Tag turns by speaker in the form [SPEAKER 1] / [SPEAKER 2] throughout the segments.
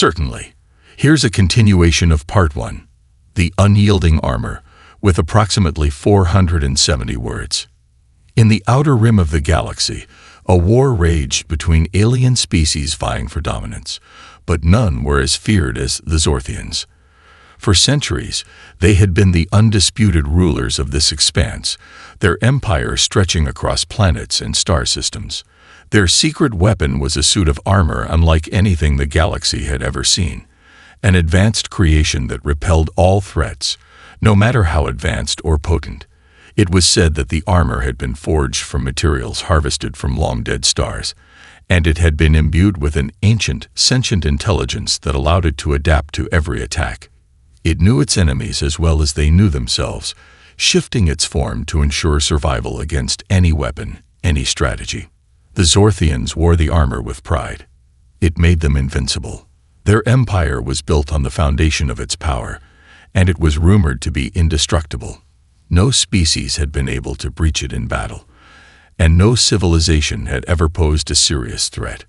[SPEAKER 1] Certainly. Here's a continuation of Part 1, The Unyielding Armor, with approximately 470 words. In the outer rim of the galaxy, a war raged between alien species vying for dominance, but none were as feared as the Zorthians. For centuries, they had been the undisputed rulers of this expanse, their empire stretching across planets and star systems. Their secret weapon was a suit of armor unlike anything the galaxy had ever seen, an advanced creation that repelled all threats, no matter how advanced or potent. It was said that the armor had been forged from materials harvested from long-dead stars, and it had been imbued with an ancient, sentient intelligence that allowed it to adapt to every attack. It knew its enemies as well as they knew themselves, shifting its form to ensure survival against any weapon, any strategy. The Zorthians wore the armor with pride. It made them invincible. Their empire was built on the foundation of its power, and it was rumored to be indestructible. No species had been able to breach it in battle, and no civilization had ever posed a serious threat.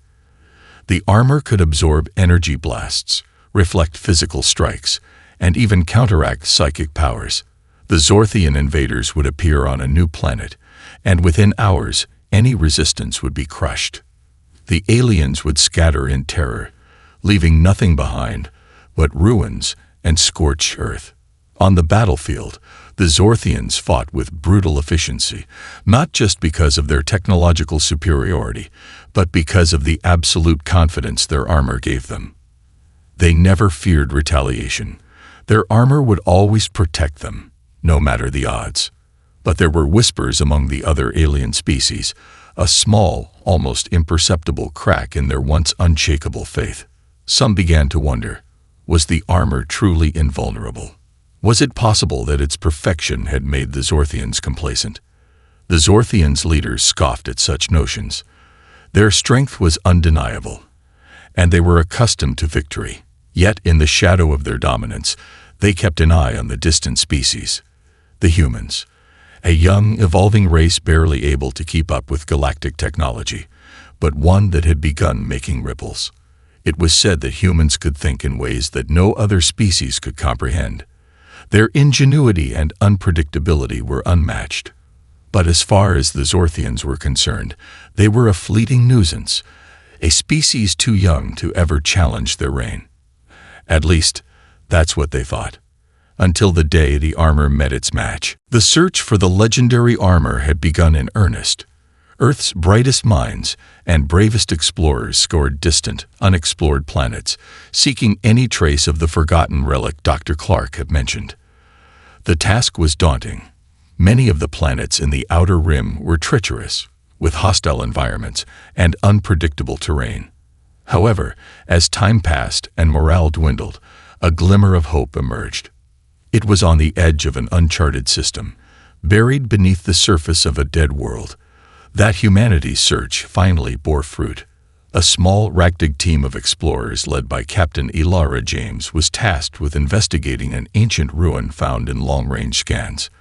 [SPEAKER 1] The armor could absorb energy blasts, reflect physical strikes, and even counteract psychic powers. The Zorthian invaders would appear on a new planet, and within hours, any resistance would be crushed. The aliens would scatter in terror, leaving nothing behind but ruins and scorched earth. On the battlefield, the Zorthians fought with brutal efficiency, not just because of their technological superiority, but because of the absolute confidence their armor gave them. They never feared retaliation. Their armor would always protect them, no matter the odds. But there were whispers among the other alien species, a small, almost imperceptible crack in their once unshakable faith. Some began to wonder, was the armor truly invulnerable? Was it possible that its perfection had made the Zorthians complacent? The Zorthians' leaders scoffed at such notions. Their strength was undeniable, and they were accustomed to victory. Yet, in the shadow of their dominance, they kept an eye on the distant species, the humans, a young, evolving race barely able to keep up with galactic technology, but one that had begun making ripples. It was said that humans could think in ways that no other species could comprehend. Their ingenuity and unpredictability were unmatched. But as far as the Zorthians were concerned, they were a fleeting nuisance, a species too young to ever challenge their reign. At least, that's what they thought. Until the day the armor met its match. The search for the legendary armor had begun in earnest. Earth's brightest minds and bravest explorers scoured distant, unexplored planets, seeking any trace of the forgotten relic Dr. Clark had mentioned. The task was daunting. Many of the planets in the outer rim were treacherous, with hostile environments and unpredictable terrain. However, as time passed and morale dwindled, a glimmer of hope emerged. It was on the edge of an uncharted system, buried beneath the surface of a dead world, that humanity's search finally bore fruit. A small, ragtag team of explorers led by Captain Elara James was tasked with investigating an ancient ruin found in long-range scans.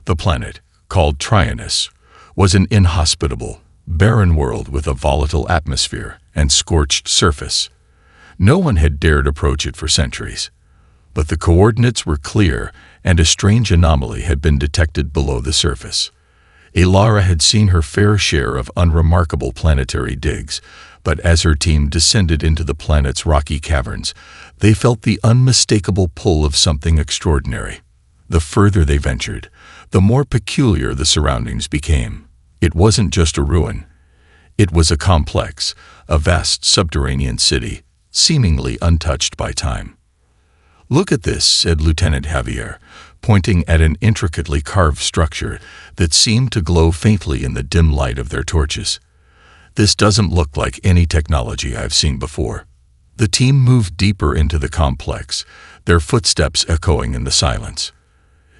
[SPEAKER 1] The planet, called Trionus, was an inhospitable, barren world with a volatile atmosphere and scorched surface. No one had dared approach it for centuries. But the coordinates were clear, and a strange anomaly had been detected below the surface. Elara had seen her fair share of unremarkable planetary digs, but as her team descended into the planet's rocky caverns, they felt the unmistakable pull of something extraordinary. The further they ventured, the more peculiar the surroundings became. It wasn't just a ruin. It was a complex, a vast subterranean city, seemingly untouched by time. "Look at this," said Lieutenant Javier, pointing at an intricately carved structure that seemed to glow faintly in the dim light of their torches. "This doesn't look like any technology I've seen before." The team moved deeper into the complex, their footsteps echoing in the silence.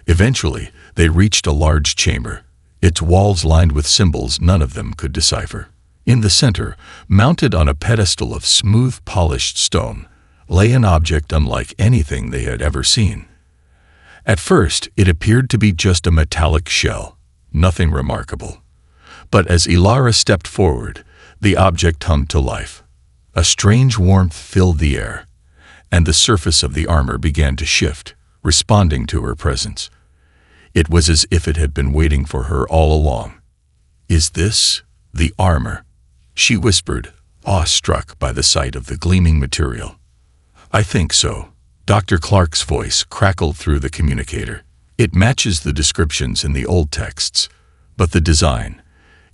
[SPEAKER 1] Eventually, they reached a large chamber, its walls lined with symbols none of them could decipher. In the center, mounted on a pedestal of smooth, polished stone, lay an object unlike anything they had ever seen. At first, it appeared to be just a metallic shell, nothing remarkable. But as Elara stepped forward, the object hummed to life. A strange warmth filled the air, and the surface of the armor began to shift, responding to her presence. It was as if it had been waiting for her all along. "Is this the armor?" she whispered, awestruck by the sight of the gleaming material. "I think so." Dr. Clark's voice crackled through the communicator. "It matches the descriptions in the old texts, but the design,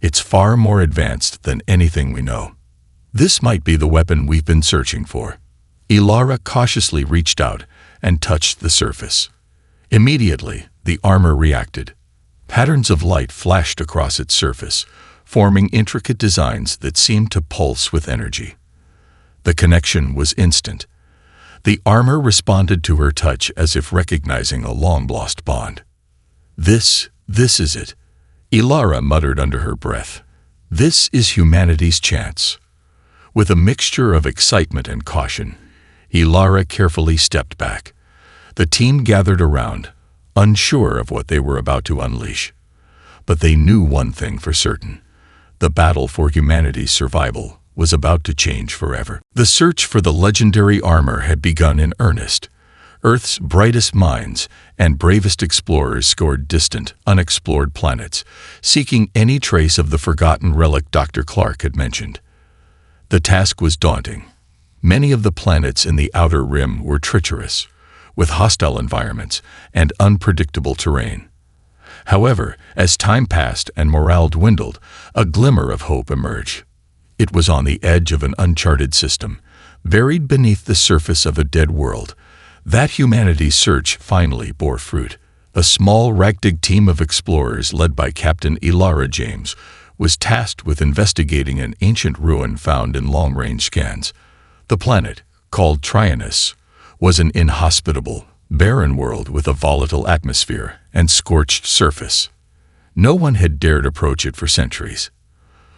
[SPEAKER 1] it's far more advanced than anything we know. This might be the weapon we've been searching for." Ilara cautiously reached out and touched the surface. Immediately, the armor reacted. Patterns of light flashed across its surface, forming intricate designs that seemed to pulse with energy. The connection was instant. The armor responded to her touch as if recognizing a long-lost bond. This is it," Ilara muttered under her breath. "This is humanity's chance." With a mixture of excitement and caution, Ilara carefully stepped back. The team gathered around, unsure of what they were about to unleash. But they knew one thing for certain. The battle for humanity's survival was about to change forever. The search for the legendary armor had begun in earnest. Earth's brightest minds and bravest explorers scoured distant, unexplored planets, seeking any trace of the forgotten relic Dr. Clark had mentioned. The task was daunting. Many of the planets in the outer rim were treacherous, with hostile environments and unpredictable terrain. However, as time passed and morale dwindled, a glimmer of hope emerged. It was on the edge of an uncharted system, buried beneath the surface of a dead world, that humanity's search finally bore fruit. A small ragtag team of explorers led by Captain Ilara James was tasked with investigating an ancient ruin found in long-range scans. The planet, called Trionus, was an inhospitable, barren world with a volatile atmosphere and scorched surface. No one had dared approach it for centuries.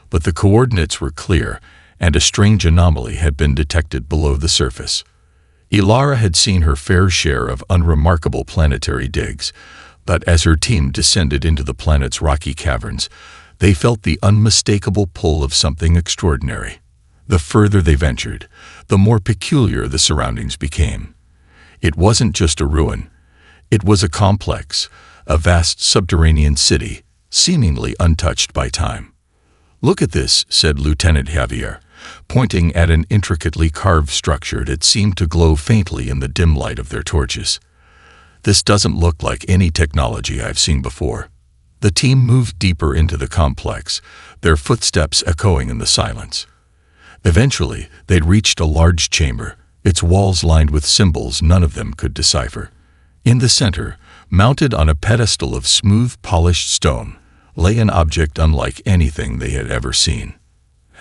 [SPEAKER 1] But the coordinates were clear, and a strange anomaly had been detected below the surface. Ilara had seen her fair share of unremarkable planetary digs, but as her team descended into the planet's rocky caverns, they felt the unmistakable pull of something extraordinary. The further they ventured, the more peculiar the surroundings became. It wasn't just a ruin. It was a complex, a vast subterranean city, seemingly untouched by time. "Look at this," said Lieutenant Javier, pointing at an intricately carved structure that seemed to glow faintly in the dim light of their torches. "This doesn't look like any technology I've seen before." The team moved deeper into the complex, their footsteps echoing in the silence. Eventually, they'd reached a large chamber, its walls lined with symbols none of them could decipher. In the center, mounted on a pedestal of smooth, polished stone, lay an object unlike anything they had ever seen.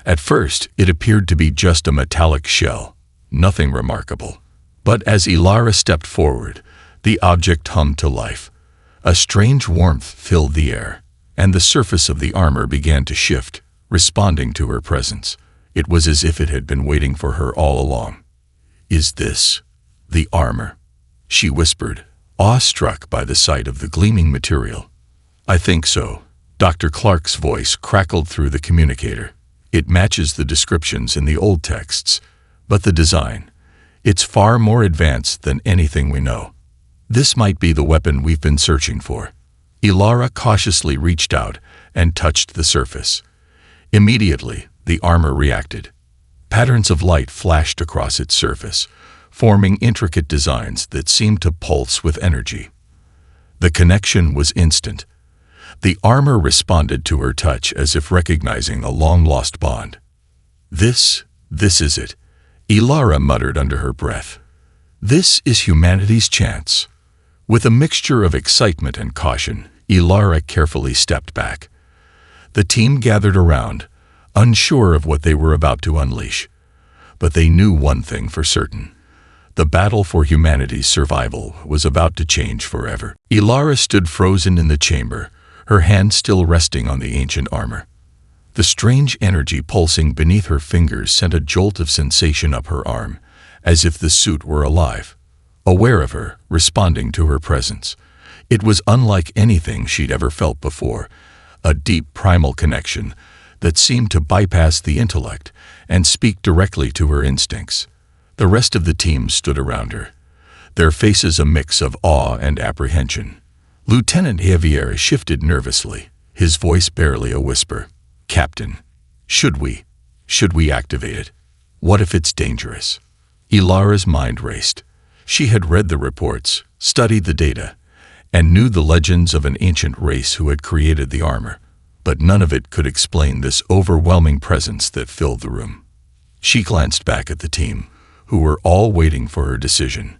[SPEAKER 1] At first, it appeared to be just a metallic shell, nothing remarkable. But as Ilara stepped forward, the object hummed to life. A strange warmth filled the air, and the surface of the armor began to shift, responding to her presence. It was as if it had been waiting for her all along. "Is this the armor?" she whispered, awestruck by the sight of the gleaming material. "I think so." Dr. Clark's voice crackled through the communicator. "It matches the descriptions in the old texts, but the design, it's far more advanced than anything we know. This might be the weapon we've been searching for." Ilara cautiously reached out and touched the surface. Immediately, the armor reacted. Patterns of light flashed across its surface, forming intricate designs that seemed to pulse with energy. The connection was instant. The armor responded to her touch as if recognizing a long-lost bond. This is it," Ilara muttered under her breath. "This is humanity's chance." With a mixture of excitement and caution, Ilara carefully stepped back. The team gathered around, unsure of what they were about to unleash. But they knew one thing for certain. The battle for humanity's survival was about to change forever. Ilara stood frozen in the chamber, her hand still resting on the ancient armor. The strange energy pulsing beneath her fingers sent a jolt of sensation up her arm, as if the suit were alive, aware of her, responding to her presence. It was unlike anything she'd ever felt before, a deep primal connection that seemed to bypass the intellect and speak directly to her instincts. The rest of the team stood around her, their faces a mix of awe and apprehension. Lieutenant Javier shifted nervously, his voice barely a whisper. "Captain, should we activate it? What if it's dangerous?" Ilara's mind raced. She had read the reports, studied the data, and knew the legends of an ancient race who had created the armor, but none of it could explain this overwhelming presence that filled the room. She glanced back at the team, who were all waiting for her decision.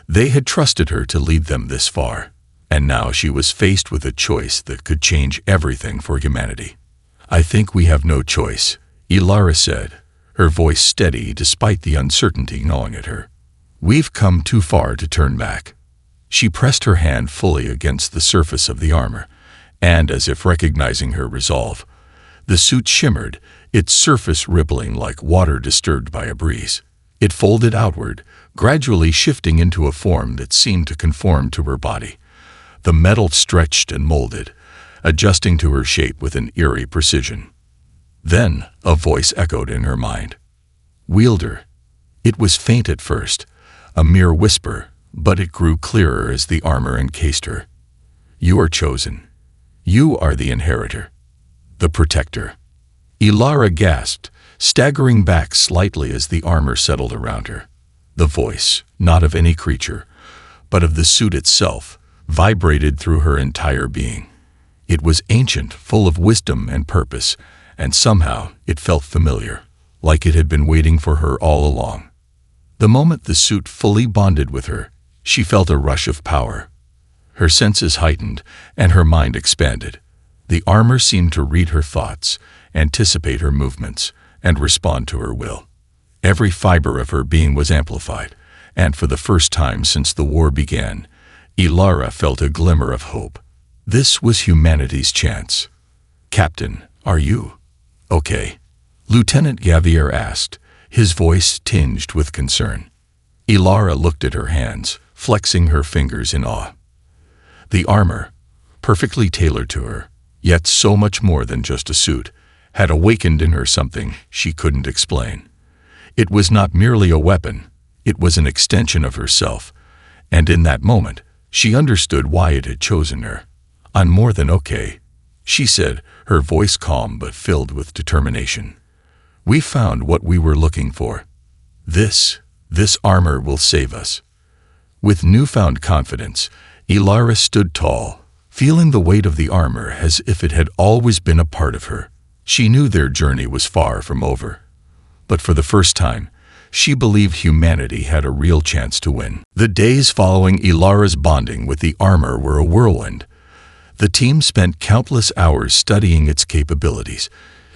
[SPEAKER 1] They had trusted her to lead them this far, and now she was faced with a choice that could change everything for humanity. "I think we have no choice," Ilara said, her voice steady despite the uncertainty gnawing at her. "We've come too far to turn back." She pressed her hand fully against the surface of the armor, and as if recognizing her resolve, the suit shimmered, its surface rippling like water disturbed by a breeze. It folded outward, gradually shifting into a form that seemed to conform to her body. The metal stretched and molded, adjusting to her shape with an eerie precision. Then a voice echoed in her mind. "Wielder." It was faint at first, a mere whisper, but it grew clearer as the armor encased her. "You are chosen. You are the inheritor. The protector." Ilara gasped, staggering back slightly as the armor settled around her. The voice, not of any creature, but of the suit itself, vibrated through her entire being. It was ancient, full of wisdom and purpose, and somehow it felt familiar, like it had been waiting for her all along. The moment the suit fully bonded with her, she felt a rush of power. Her senses heightened, and her mind expanded. The armor seemed to read her thoughts, anticipate her movements, and respond to her will. Every fiber of her being was amplified, and for the first time since the war began, Ilara felt a glimmer of hope. This was humanity's chance. "Captain, are you okay?" Lieutenant Javier asked, his voice tinged with concern. Ilara looked at her hands, flexing her fingers in awe. The armor, perfectly tailored to her, yet so much more than just a suit, had awakened in her something she couldn't explain. It was not merely a weapon, it was an extension of herself, and in that moment, she understood why it had chosen her. "I'm more than okay," she said, her voice calm but filled with determination. "We found what we were looking for. This armor will save us." With newfound confidence, Ilara stood tall, feeling the weight of the armor as if it had always been a part of her. She knew their journey was far from over, but for the first time, she believed humanity had a real chance to win. The days following Ilara's bonding with the armor were a whirlwind. The team spent countless hours studying its capabilities,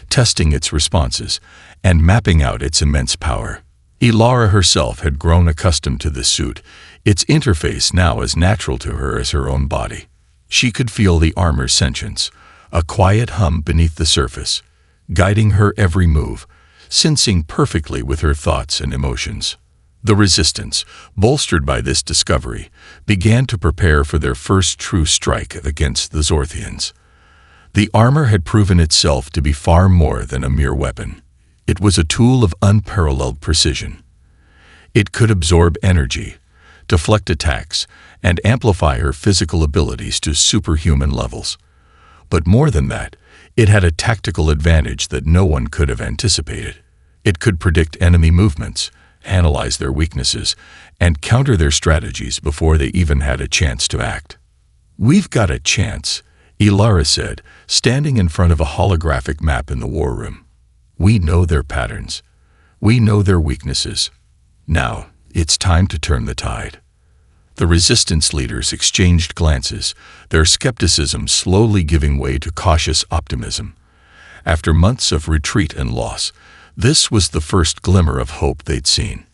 [SPEAKER 1] testing its responses, and mapping out its immense power. Ilara herself had grown accustomed to this suit, its interface now as natural to her as her own body. She could feel the armor's sentience, a quiet hum beneath the surface, guiding her every move, sensing perfectly with her thoughts and emotions. The Resistance, bolstered by this discovery, began to prepare for their first true strike against the Zorthians. The armor had proven itself to be far more than a mere weapon. It was a tool of unparalleled precision. It could absorb energy, deflect attacks, and amplify her physical abilities to superhuman levels. But more than that, it had a tactical advantage that no one could have anticipated. It could predict enemy movements, analyze their weaknesses, and counter their strategies before they even had a chance to act. "We've got a chance," Ilara said, standing in front of a holographic map in the war room. "We know their patterns. We know their weaknesses. Now, it's time to turn the tide." The Resistance leaders exchanged glances, their skepticism slowly giving way to cautious optimism. After months of retreat and loss, this was the first glimmer of hope they'd seen.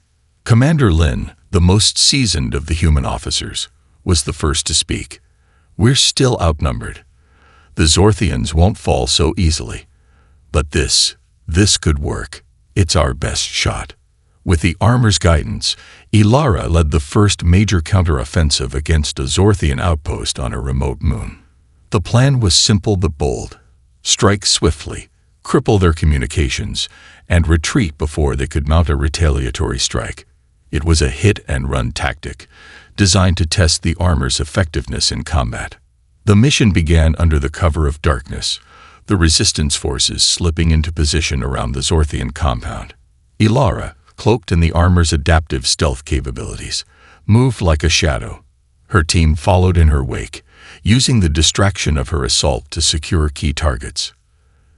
[SPEAKER 1] Commander Lin, the most seasoned of the human officers, was the first to speak. "We're still outnumbered. The Zorthians won't fall so easily. But this could work. It's our best shot." With the armor's guidance, Ilara led the first major counteroffensive against a Zorthian outpost on a remote moon. The plan was simple but bold. Strike swiftly, cripple their communications, and retreat before they could mount a retaliatory strike. It was a hit-and-run tactic, designed to test the armor's effectiveness in combat. The mission began under the cover of darkness, the resistance forces slipping into position around the Zorthian compound. Ilara, cloaked in the armor's adaptive stealth capabilities, moved like a shadow. Her team followed in her wake, using the distraction of her assault to secure key targets.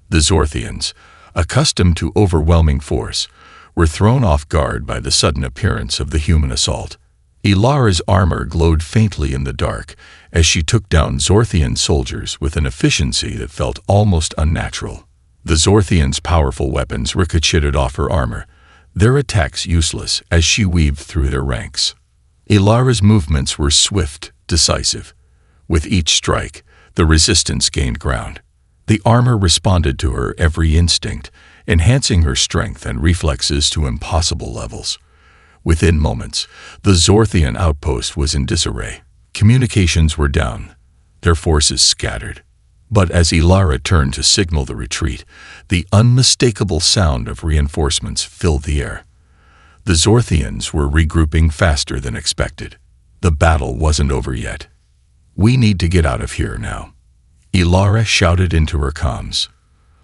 [SPEAKER 1] The Zorthians, accustomed to overwhelming force, were thrown off guard by the sudden appearance of the human assault. Ilara's armor glowed faintly in the dark as she took down Zorthian soldiers with an efficiency that felt almost unnatural. The Zorthians' powerful weapons ricocheted off her armor, their attacks useless as she weaved through their ranks. Ilara's movements were swift, decisive. With each strike, the resistance gained ground. The armor responded to her every instinct, enhancing her strength and reflexes to impossible levels. Within moments, the Zorthian outpost was in disarray. Communications were down, their forces scattered. But as Ilara turned to signal the retreat, the unmistakable sound of reinforcements filled the air. The Zorthians were regrouping faster than expected. The battle wasn't over yet. "We need to get out of here now," Ilara shouted into her comms.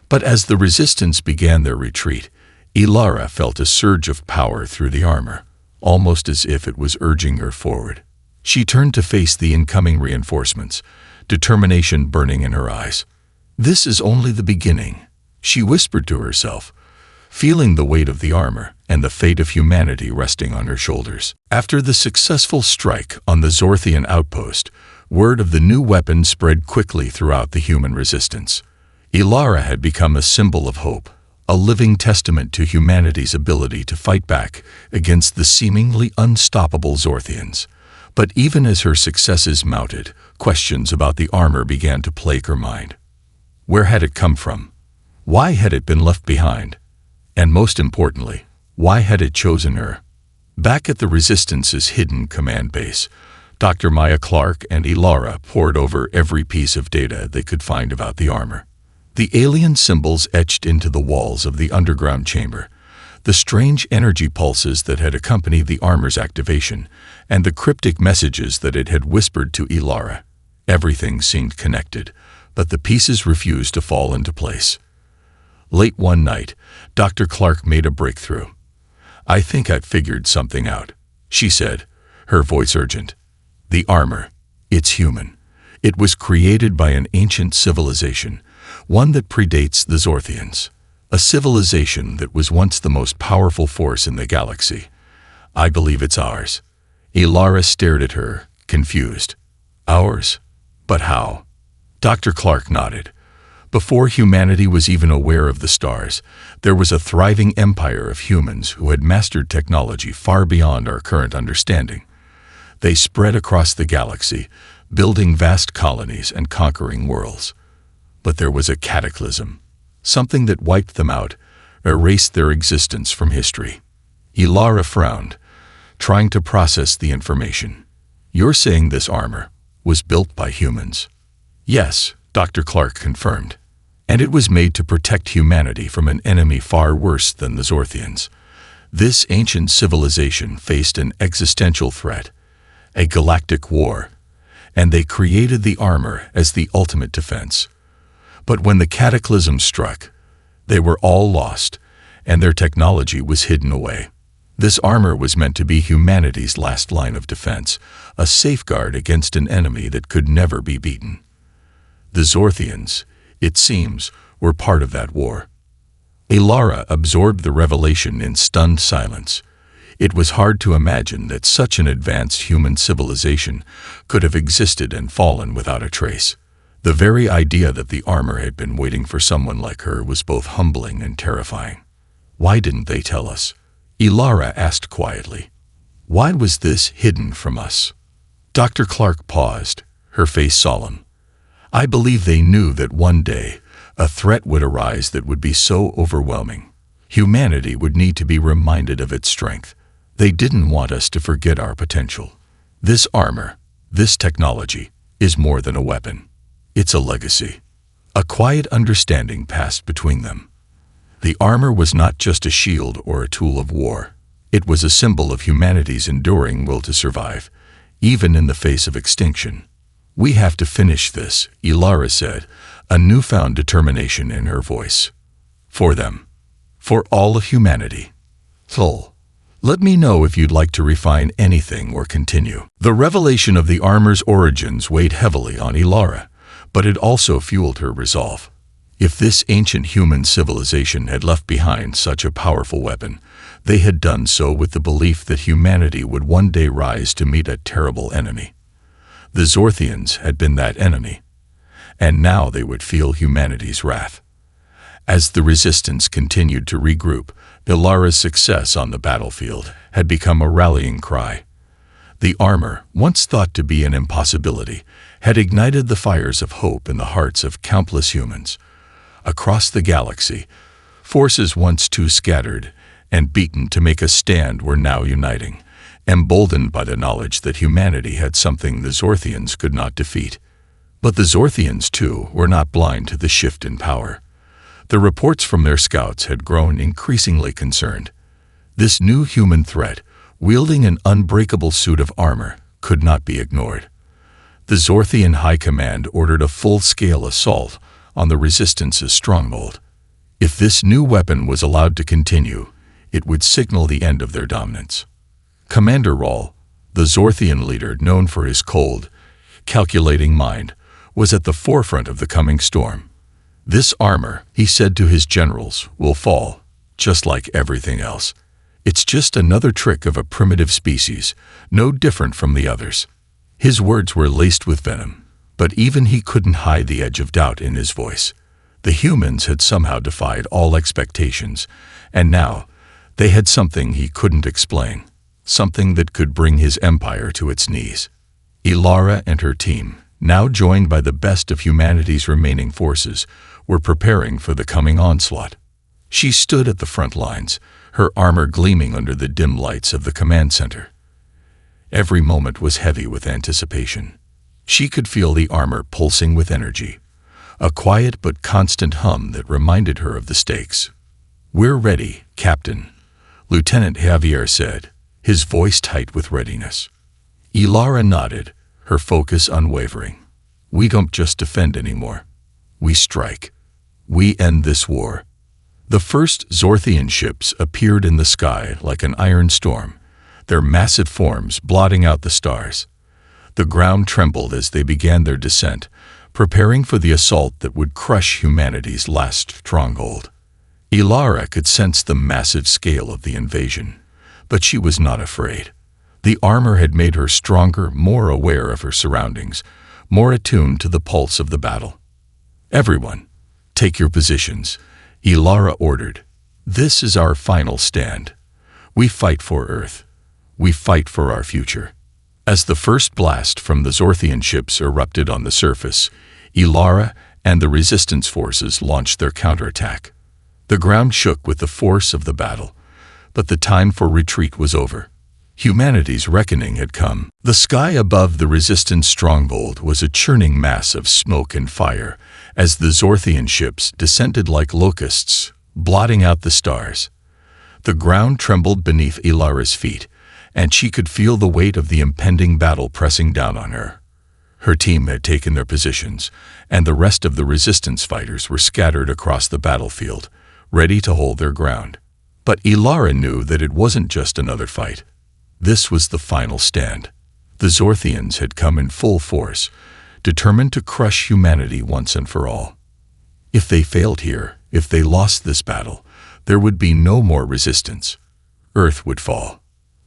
[SPEAKER 1] But as the resistance began their retreat, Ilara felt a surge of power through the armor, almost as if it was urging her forward. She turned to face the incoming reinforcements, determination burning in her eyes. "This is only the beginning," she whispered to herself, feeling the weight of the armor and the fate of humanity resting on her shoulders. After the successful strike on the Zorthian outpost, word of the new weapon spread quickly throughout the human resistance. Ilara had become a symbol of hope, a living testament to humanity's ability to fight back against the seemingly unstoppable Zorthians. But even as her successes mounted, questions about the armor began to plague her mind. Where had it come from? Why had it been left behind? And most importantly, why had it chosen her? Back at the Resistance's hidden command base, Dr. Maya Clark and Ilara pored over every piece of data they could find about the armor. The alien symbols etched into the walls of the underground chamber, the strange energy pulses that had accompanied the armor's activation, and the cryptic messages that it had whispered to Ilara. Everything seemed connected, but the pieces refused to fall into place. Late one night, Dr. Clark made a breakthrough. "I think I've figured something out," she said, her voice urgent. "The armor, it's human. It was created by an ancient civilization, one that predates the Zorthians. A civilization that was once the most powerful force in the galaxy. I believe it's ours." Ilara stared at her, confused. "Ours? But how?" Dr. Clark nodded. "Before humanity was even aware of the stars, there was a thriving empire of humans who had mastered technology far beyond our current understanding. They spread across the galaxy, building vast colonies and conquering worlds. But there was a cataclysm, something that wiped them out, erased their existence from history." Ilara frowned, trying to process the information. "You're saying this armor was built by humans?" "Yes," Dr. Clark confirmed. "And it was made to protect humanity from an enemy far worse than the Zorthians. This ancient civilization faced an existential threat, a galactic war, and they created the armor as the ultimate defense. But when the cataclysm struck, they were all lost, and their technology was hidden away. This armor was meant to be humanity's last line of defense, a safeguard against an enemy that could never be beaten. The Zorthians, it seems, were part of that war." Ilara absorbed the revelation in stunned silence. It was hard to imagine that such an advanced human civilization could have existed and fallen without a trace. The very idea that the armor had been waiting for someone like her was both humbling and terrifying. "Why didn't they tell us?" Ilara asked quietly. "Why was this hidden from us?" Dr. Clark paused, her face solemn. "I believe they knew that one day a threat would arise that would be so overwhelming. Humanity would need to be reminded of its strength. They didn't want us to forget our potential. This armor, this technology, is more than a weapon. It's a legacy." A quiet understanding passed between them. The armor was not just a shield or a tool of war. It was a symbol of humanity's enduring will to survive, even in the face of extinction. "We have to finish this," Ilara said, a newfound determination in her voice. "For them. For all of humanity. Thul, let me know if you'd like to refine anything or continue." The revelation of the armor's origins weighed heavily on Ilara, but it also fueled her resolve. If this ancient human civilization had left behind such a powerful weapon, they had done so with the belief that humanity would one day rise to meet a terrible enemy. The Zorthians had been that enemy, and now they would feel humanity's wrath. As the resistance continued to regroup, Ilara's success on the battlefield had become a rallying cry. The armor, once thought to be an impossibility, had ignited the fires of hope in the hearts of countless humans. Across the galaxy, forces once too scattered and beaten to make a stand were now uniting, emboldened by the knowledge that humanity had something the Zorthians could not defeat. But the Zorthians, too, were not blind to the shift in power. The reports from their scouts had grown increasingly concerned. This new human threat, wielding an unbreakable suit of armor, could not be ignored. The Zorthian High Command ordered a full-scale assault on the Resistance's stronghold. If this new weapon was allowed to continue, it would signal the end of their dominance. Commander Rahl, the Zorthian leader known for his cold, calculating mind, was at the forefront of the coming storm. "This armor," he said to his generals, "will fall, just like everything else. It's just another trick of a primitive species, no different from the others." His words were laced with venom, but even he couldn't hide the edge of doubt in his voice. The humans had somehow defied all expectations, and now they had something he couldn't explain, something that could bring his empire to its knees. Ilara and her team, now joined by the best of humanity's remaining forces, were preparing for the coming onslaught. She stood at the front lines, her armor gleaming under the dim lights of the command center. Every moment was heavy with anticipation. She could feel the armor pulsing with energy, a quiet but constant hum that reminded her of the stakes. "We're ready, Captain," Lieutenant Javier said, his voice tight with readiness. Ilara nodded, her focus unwavering. "We don't just defend anymore. We strike. We end this war." The first Zorthian ships appeared in the sky like an iron storm, their massive forms blotting out the stars. The ground trembled as they began their descent, preparing for the assault that would crush humanity's last stronghold. Ilara could sense the massive scale of the invasion, but she was not afraid. The armor had made her stronger, more aware of her surroundings, more attuned to the pulse of the battle. "Everyone, take your positions," Ilara ordered. "This is our final stand. We fight for Earth. We fight for our future." As the first blast from the Zorthian ships erupted on the surface, Ilara and the resistance forces launched their counterattack. The ground shook with the force of the battle, but the time for retreat was over. Humanity's reckoning had come. The sky above the resistance stronghold was a churning mass of smoke and fire as the Zorthian ships descended like locusts, blotting out the stars. The ground trembled beneath Ilara's feet, and she could feel the weight of the impending battle pressing down on her. Her team had taken their positions, and the rest of the resistance fighters were scattered across the battlefield, ready to hold their ground. But Ilara knew that it wasn't just another fight. This was the final stand. The Zorthians had come in full force, determined to crush humanity once and for all. If they failed here, if they lost this battle, there would be no more resistance. Earth would fall.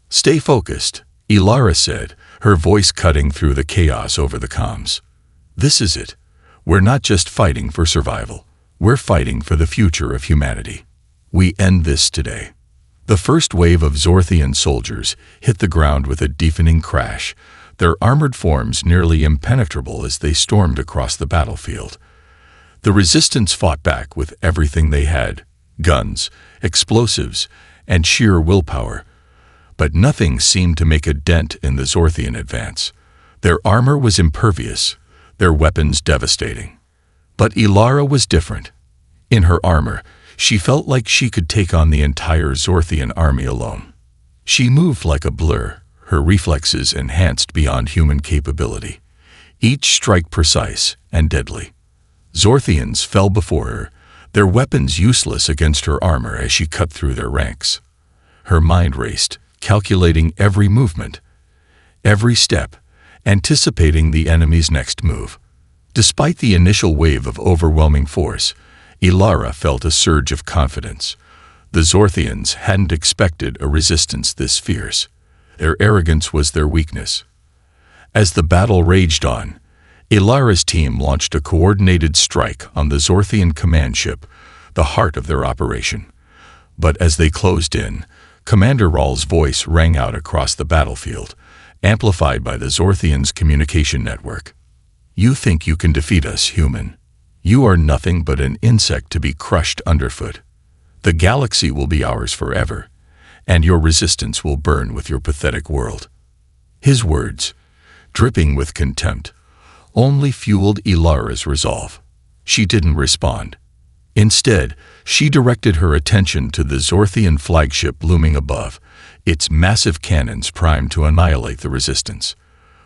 [SPEAKER 1] "Stay focused," Ilara said, her voice cutting through the chaos over the comms. "This is it. We're not just fighting for survival. We're fighting for the future of humanity. We end this today." The first wave of Zorthian soldiers hit the ground with a deafening crash, their armored forms nearly impenetrable as they stormed across the battlefield. The resistance fought back with everything they had: guns, explosives, and sheer willpower. But nothing seemed to make a dent in the Zorthian advance. Their armor was impervious, their weapons devastating. But Ilara was different. In her armor, she felt like she could take on the entire Zorthian army alone. She moved like a blur, her reflexes enhanced beyond human capability, each strike precise and deadly. Zorthians fell before her, their weapons useless against her armor as she cut through their ranks. Her mind raced, calculating every movement, every step, anticipating the enemy's next move. Despite the initial wave of overwhelming force, Ilara felt a surge of confidence. The Zorthians hadn't expected a resistance this fierce. Their arrogance was their weakness. As the battle raged on, Ilara's team launched a coordinated strike on the Zorthian command ship, the heart of their operation. But as they closed in, Commander Ral's voice rang out across the battlefield, amplified by the Zorthians' communication network. "You think you can defeat us, human? You are nothing but an insect to be crushed underfoot. The galaxy will be ours forever, and your resistance will burn with your pathetic world." His words, dripping with contempt, only fueled Ilara's resolve. She didn't respond. Instead, she directed her attention to the Zorthian flagship looming above, its massive cannons primed to annihilate the resistance.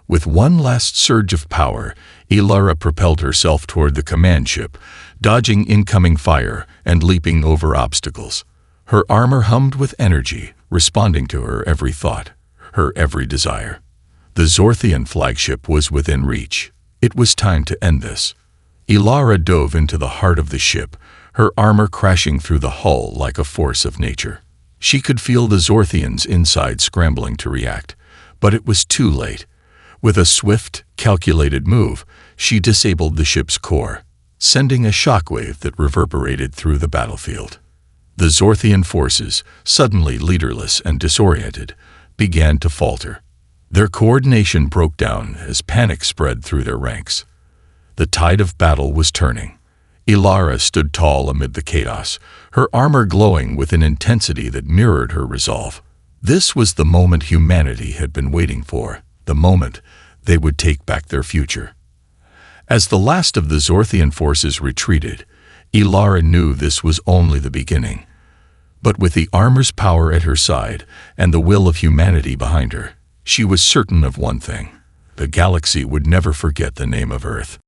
[SPEAKER 1] With one last surge of power, Ilara propelled herself toward the command ship, dodging incoming fire and leaping over obstacles. Her armor hummed with energy, responding to her every thought, her every desire. The Zorthian flagship was within reach. It was time to end this. Ilara dove into the heart of the ship, her armor crashing through the hull like a force of nature. She could feel the Zorthians inside scrambling to react, but it was too late. With a swift, calculated move, she disabled the ship's core, sending a shockwave that reverberated through the battlefield. The Zorthian forces, suddenly leaderless and disoriented, began to falter. Their coordination broke down as panic spread through their ranks. The tide of battle was turning. Ilara stood tall amid the chaos, her armor glowing with an intensity that mirrored her resolve. This was the moment humanity had been waiting for, the moment they would take back their future. As the last of the Zorthian forces retreated, Ilara knew this was only the beginning. But with the armor's power at her side and the will of humanity behind her, she was certain of one thing: the galaxy would never forget the name of Earth.